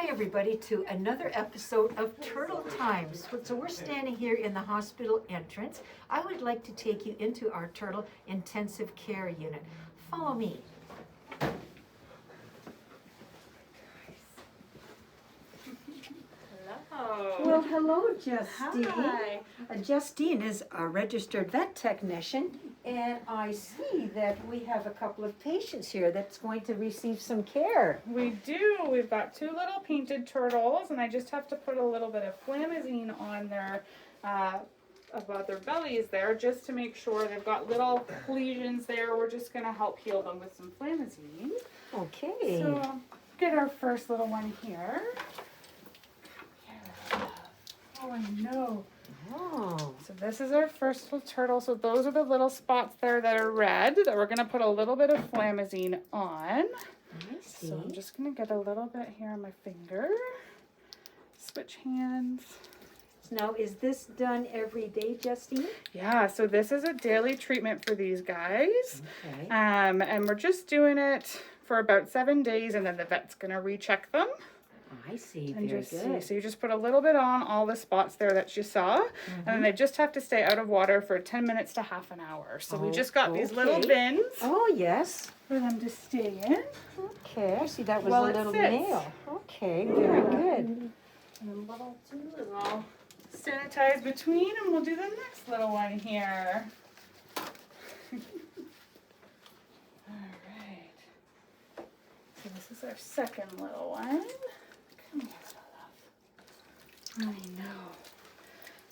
Hi everybody to another episode of Turtle Times. So we're standing here in the hospital entrance. I would like to take you into our turtle intensive care unit. Follow me. Hello. Well, hello, Justine. Hi. Justine is a registered vet technician, and I see that we have a couple of patients here that's going to receive some care. We do. We've got two little painted turtles, and I just have to put a little bit of flamazine on their above their bellies there, just to make sure they've got little lesions there. We're just going to help heal them with some flamazine. Okay. So get our first little one here. Oh, I know. Oh. So this is our first little turtle. So those are the little spots there that are red that we're going to put a little bit of flamazine on. I see. So I'm just going to get a little bit here on my finger. Switch hands. Now, is this done every day, Justine? Yeah, so this is a daily treatment for these guys. Okay. And we're just doing it for about 7 days, and then the vet's going to recheck them. I see. And Very just good. see. So you just put a little bit on all the spots there that you saw, and then they just have to stay out of water for 10 minutes to half an hour. So we just got these little okay. bins Oh, yes. for them to stay in. Okay, I see that was Well, a it little fits. nail. Okay, very good. And then what I'll do is I'll sanitize between, and we'll do the next little one here. Alright. So this is our second little one. Come here, love. I know.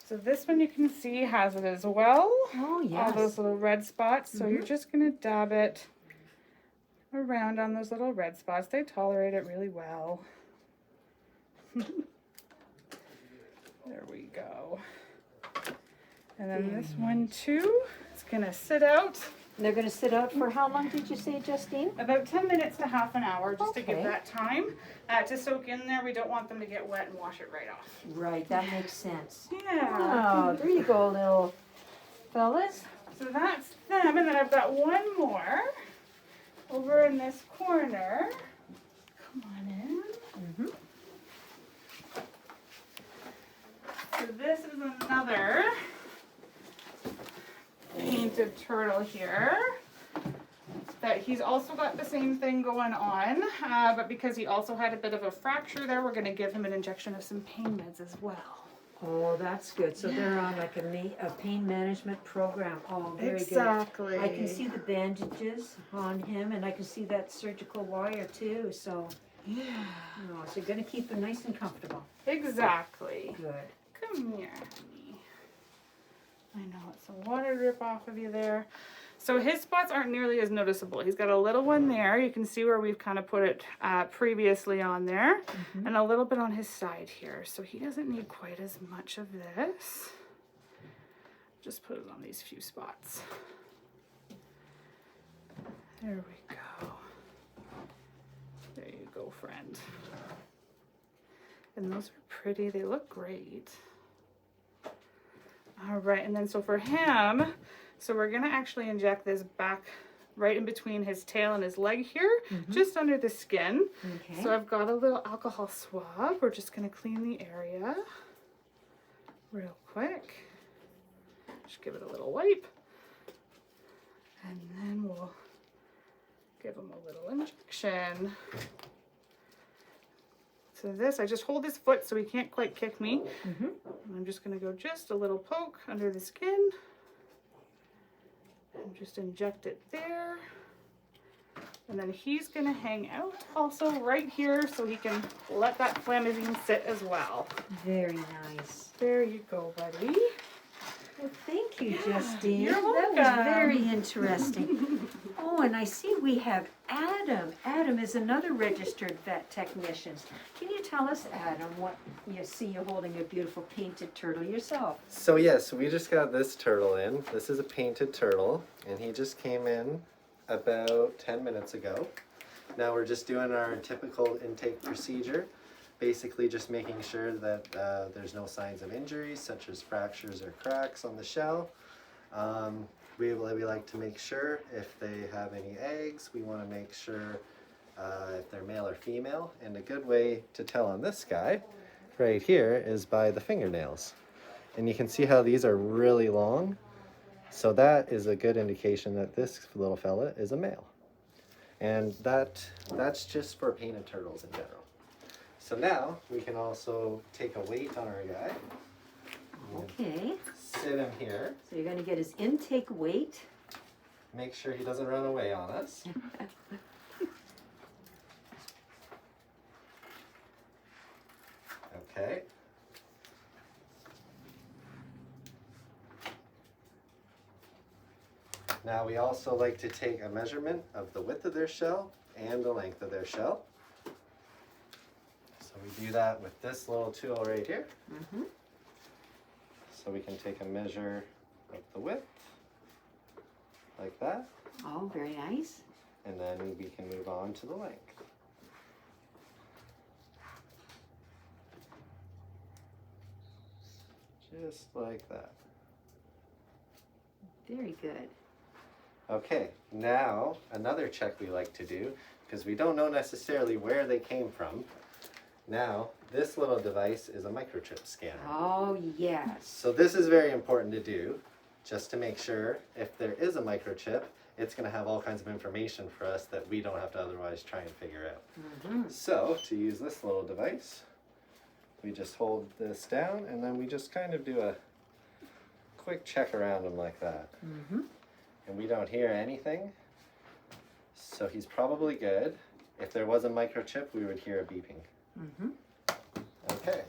So this one you can see has it as well. Oh, yes. All those little red spots. So you're just going to dab it around on those little red spots. They tolerate it really well. There we go. And then this one too, it's going to sit out They're going to sit out for how long did you say, Justine? about 10 minutes to half an hour, just to give Okay. that time to soak in there. We don't want them to get wet and wash it right off. Right, that makes sense. Yeah. Oh, there you go, little fellas. So that's them, and then I've got one more over in this corner. Come on in. Mm-hmm. So this is another painted turtle here. That he's also got the same thing going on, but because he also had a bit of a fracture there, we're going to give him an injection of some pain meds as well. Oh, that's good. So they're on like a pain management program. Oh, very Exactly. good. I can see the bandages on him, and I can see that surgical wire too. So, Yeah. oh, so you're going to keep him nice and comfortable. Exactly. Good. Come here, honey. I know, it's a water drip off of you there. So his spots aren't nearly as noticeable. He's got a little one there. You can see where we've kind of put it previously on there. And a little bit on his side here. So he doesn't need quite as much of this. Just put it on these few spots. There we go. There you go, friend. And those are pretty. They look great. All right, and then so for him, so we're gonna actually inject this back right in between his tail and his leg here, just under the skin. Okay. So I've got a little alcohol swab. We're just gonna clean the area real quick. Just give it a little wipe. And then we'll give him a little injection. So this, I just hold his foot so he can't quite kick me. And I'm just going to go just a little poke under the skin. And just inject it there. And then he's going to hang out also right here so he can let that flamazine sit as well. Very nice. There you go, buddy. Well, thank you, Justine. You're That was welcome. very interesting. Oh, and I see we have Adam. Adam is another registered vet technician. Can you tell us, Adam, what you see? You're holding a beautiful painted turtle yourself. So yes, we just got this turtle in. This is a painted turtle, and he just came in about 10 minutes ago. Now we're just doing our typical intake procedure, basically just making sure that there's no signs of injuries, such as fractures or cracks on the shell. We like to make sure if they have any eggs, we want to make sure if they're male or female. And a good way to tell on this guy right here is by the fingernails. And you can see how these are really long. So that is a good indication that this little fella is a male. And that's just for painted turtles in general. So now we can also take a weight on our guy. Okay, Sit him here. so you're gonna get his intake weight. Make sure he doesn't run away on us. Okay. Now we also like to take a measurement of the width of their shell and the length of their shell. So we do that with this little tool right here. Mm-hmm. So we can take a measure of the width, like that, Oh, very nice. and then we can move on to the length. Just like that. Very good. Okay, now another check we like to do, because we don't know necessarily where they came from. Now, this little device is a microchip scanner. Oh, yes. So this is very important to do, just to make sure if there is a microchip, it's going to have all kinds of information for us that we don't have to otherwise try and figure out. Mm-hmm. So to use this little device, we just hold this down and then we just kind of do a quick check around him like that. Mm-hmm. And we don't hear anything, so he's probably good. If there was a microchip, we would hear a beeping. Mm-hmm. Okay.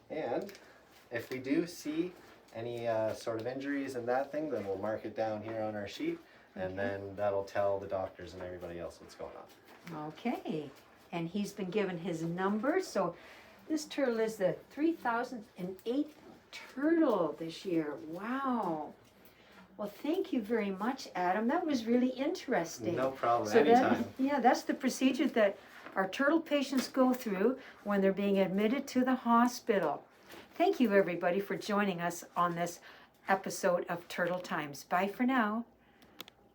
And if we do see any sort of injuries in that thing, then we'll mark it down here on our sheet, and then that'll tell the doctors and everybody else what's going on. Okay, and he's been given his number, so this turtle is the 3008th turtle this year. Wow. Well, thank you very much, Adam. That was really interesting. No problem, So anytime. yeah, that's the procedure that our turtle patients go through when they're being admitted to the hospital. Thank you, everybody, for joining us on this episode of Turtle Times. Bye for now.